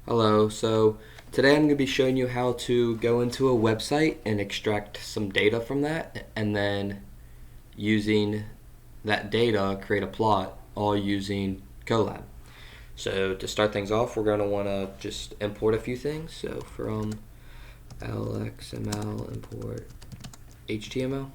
Hello, so today I'm going to be showing you how to go into a website and extract some data from that, and then using that data create a plot, all using Colab. So to start things off, we're going to want to just import a few things. So from LXML import HTML,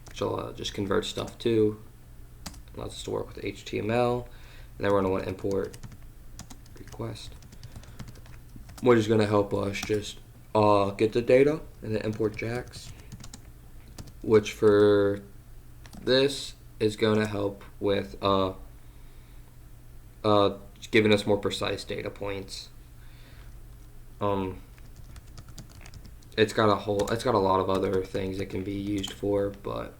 which will just convert stuff to, allows us to work with HTML, and then we're going to want to import request, which is going to help us just get the data, and then import JAX, which for this is going to help with giving us more precise data points. It's got a lot of other things it can be used for, but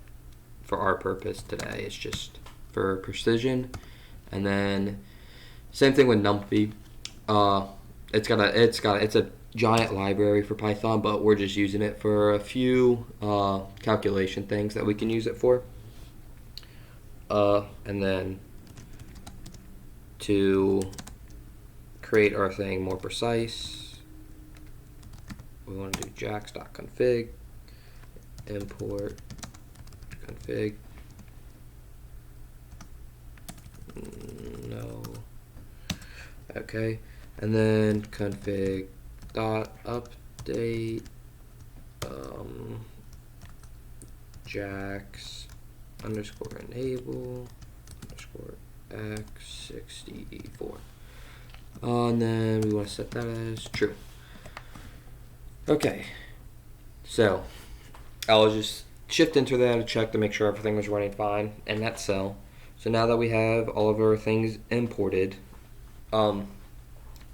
for our purpose today, it's just for precision. And then same thing with NumPy. It's a giant library for Python, but we're just using it for a few calculation things that we can use it for. And then to create our thing more precise, we want to do jax.config, import config. No. Okay. And then config dot update jax underscore enable underscore x64. And then we want to set that as true. Okay, so I'll just shift into that to check to make sure everything was running fine, and that's so. So now that we have all of our things imported,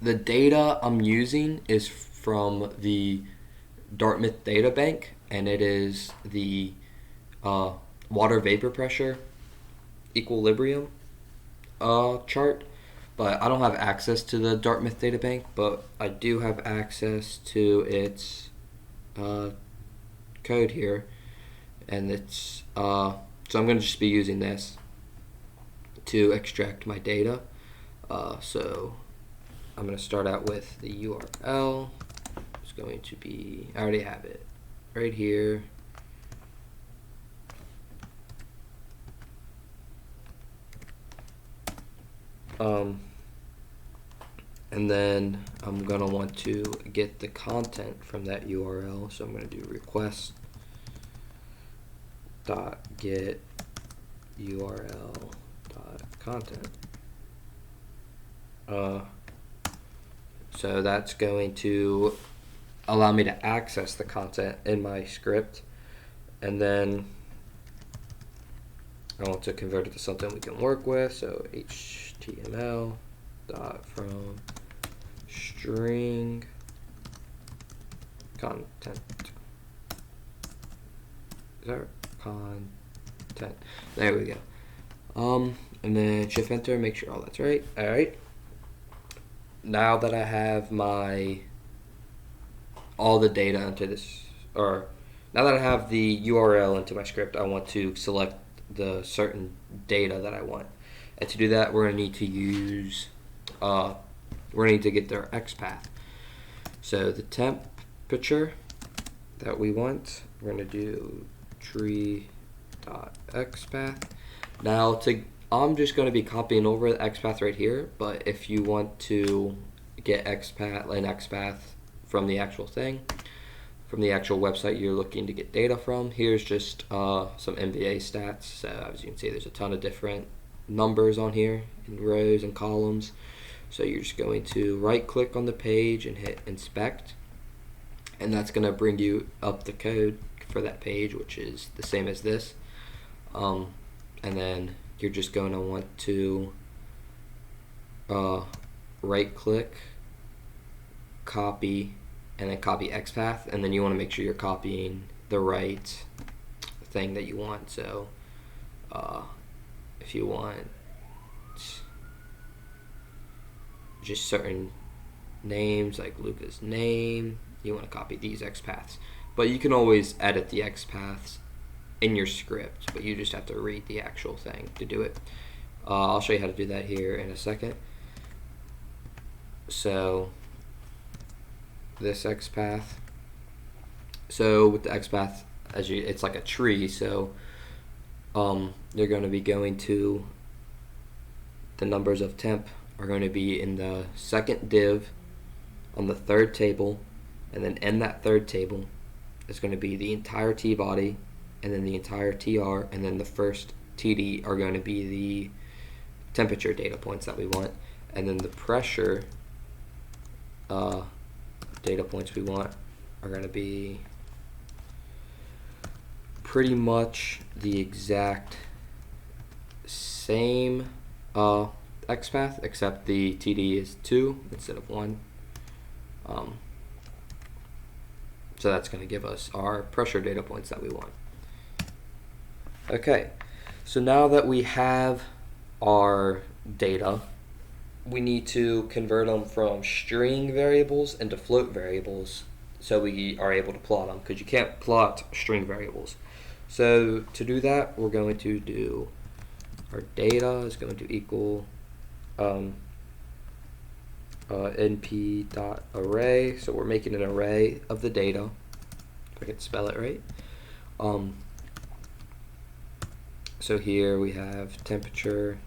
the data I'm using is from the Dartmouth data bank, and it is the water vapor pressure equilibrium chart. But I don't have access to the Dartmouth data bank, but I do have access to its code here, and it's so I'm going to just be using this to extract my data. So I'm going to start out with the URL. It's going to be, I already have it right here. And then I'm going to want to get the content from that URL. So I'm going to do request dot get URL dot content. So that's going to allow me to access the content in my script, and then I want to convert it to something we can work with. So HTML dot from string content. Is that content? There we go. And then shift enter, make sure all that's right. All right. Now that I have all the data into this, or now that I have the URL into my script, I want to select the certain data that I want. And to do that, we're going to need to use, we're going to need to get their XPath. So the temperature that we want, we're going to do tree.xpath. Now I'm just going to be copying over the XPath right here, but if you want to get an XPath from the actual thing, from the actual website you're looking to get data from, here's just some MVA stats. So as you can see, there's a ton of different numbers on here in rows and columns. So you're just going to right click on the page and hit inspect, and that's going to bring you up the code for that page, which is the same as this. And then you're just going to want to right click, copy, and then copy XPath, and then you want to make sure you're copying the right thing that you want. So if you want just certain names like Luca's name, you want to copy these XPaths, but you can always edit the XPaths in your script, but you just have to read the actual thing to do it. I'll show you how to do that here in a second. So this X path. So with the X path, it's like a tree. So you're going to be going to the numbers of temp are going to be in the second div on the third table, and then in that third table is going to be the entire T body, and then the entire TR, and then the first TD are going to be the temperature data points that we want, and then the pressure data points we want are going to be pretty much the exact same X path, except the TD is 2 instead of 1. So that's going to give us our pressure data points that we want. Okay, so now that we have our data, we need to convert them from string variables into float variables so we are able to plot them, because you can't plot string variables. So to do that, we're going to do our data is going to equal np.array. So we're making an array of the data, if I can spell it right. So here we have temperature,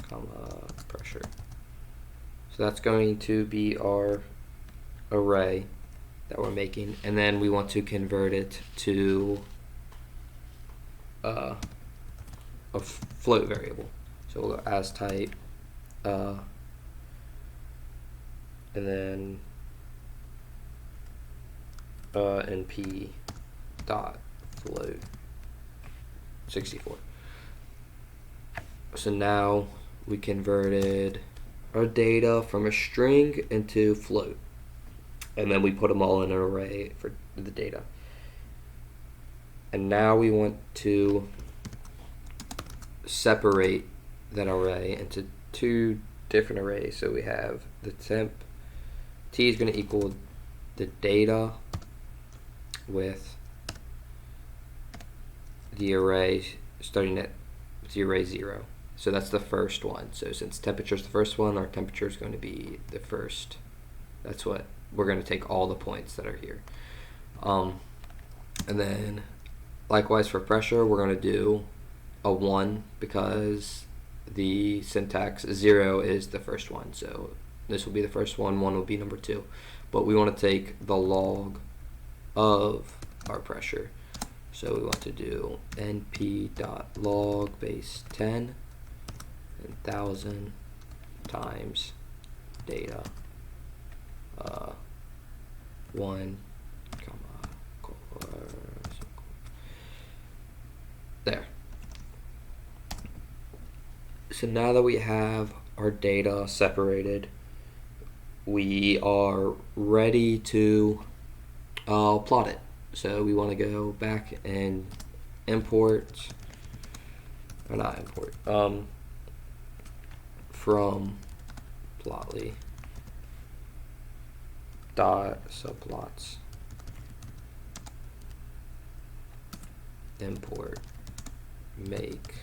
comma, pressure. So that's going to be our array that we're making, and then we want to convert it to a float variable. So we'll go as type, and then np dot float 64. So now we converted our data from a string into float, and then we put them all in an array for the data. And now we want to separate that array into two different arrays. So we have the temp, T is going to equal the data with the array starting at the array 0. So that's the first one. So since temperature is the first one, our temperature is going to be the first. That's what we're going to take all the points that are here. And then likewise for pressure, we're going to do a 1 because the syntax 0 is the first one. So this will be the first one, 1 will be number 2. But we want to take the log of our pressure. So we want to do np.log base 10 and 1000 times data 1 comma there. So now that we have our data separated, we are ready to plot it. So we want to go back and import, or not import, from plotly dot subplots import make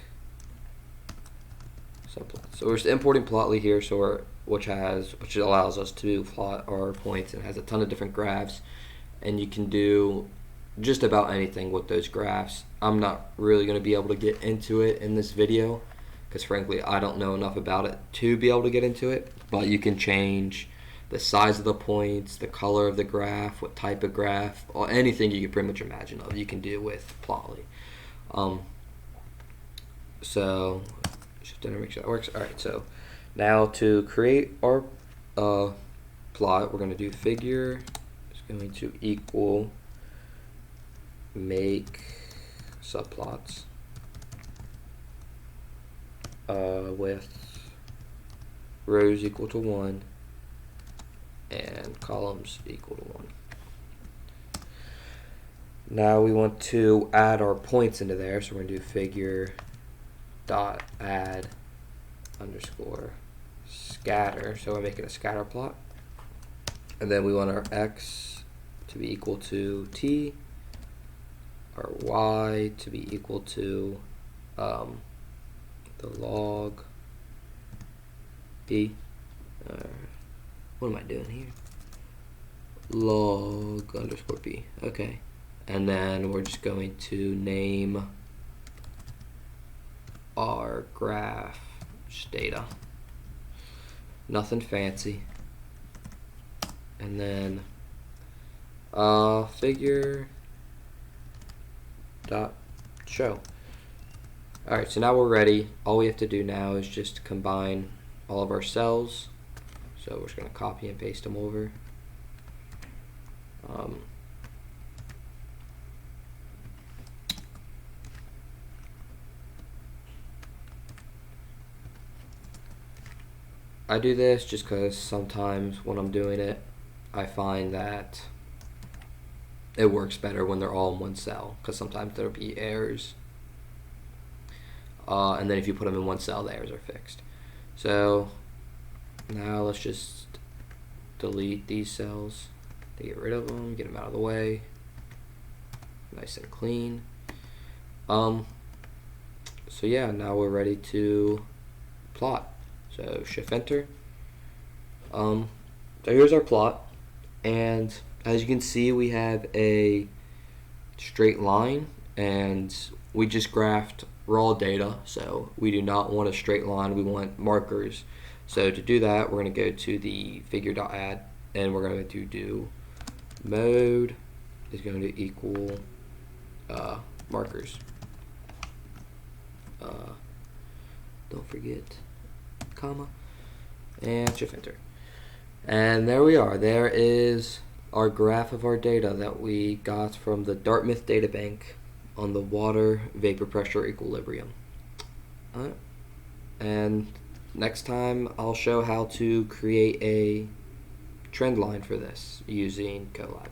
subplots. So we're just importing plotly here, so which allows us to plot our points and has a ton of different graphs, and you can do just about anything with those graphs. I'm not really going to be able to get into it in this video because frankly I don't know enough about it to be able to get into it, but you can change the size of the points, the color of the graph, what type of graph, or anything you can pretty much imagine of, you can do with plotly. So just to make sure that works. Alright, so now to create our plot, we're going to do figure is going to equal make subplots with rows equal to 1 and columns equal to 1. Now we want to add our points into there, so we're going to do figure dot add underscore scatter, so we're making a scatter plot, and then we want our x to be equal to t, our y to be equal to the log b, What am I doing here? Log underscore p. Okay. And then we're just going to name our graph just data. Nothing fancy. And then figure dot show. Alright, so now we're ready. All we have to do now is just combine all of our cells. So we're just going to copy and paste them over. I do this just because sometimes when I'm doing it, I find that it works better when they're all in one cell, because sometimes there'll be errors. And then if you put them in one cell, the errors are fixed. So now let's just delete these cells to get rid of them, get them out of the way, nice and clean. So yeah, now we're ready to plot. So shift enter. So here's our plot, and as you can see, we have a straight line, and we just graphed raw data, so we do not want a straight line, we want markers. So to do that, we're going to go to the figure.add, and we're going to do mode is going to equal markers. Don't forget comma, and shift enter. And there we are. There is our graph of our data that we got from the Dartmouth databank on the water vapor pressure equilibrium. And next time I'll show how to create a trend line for this using Colab.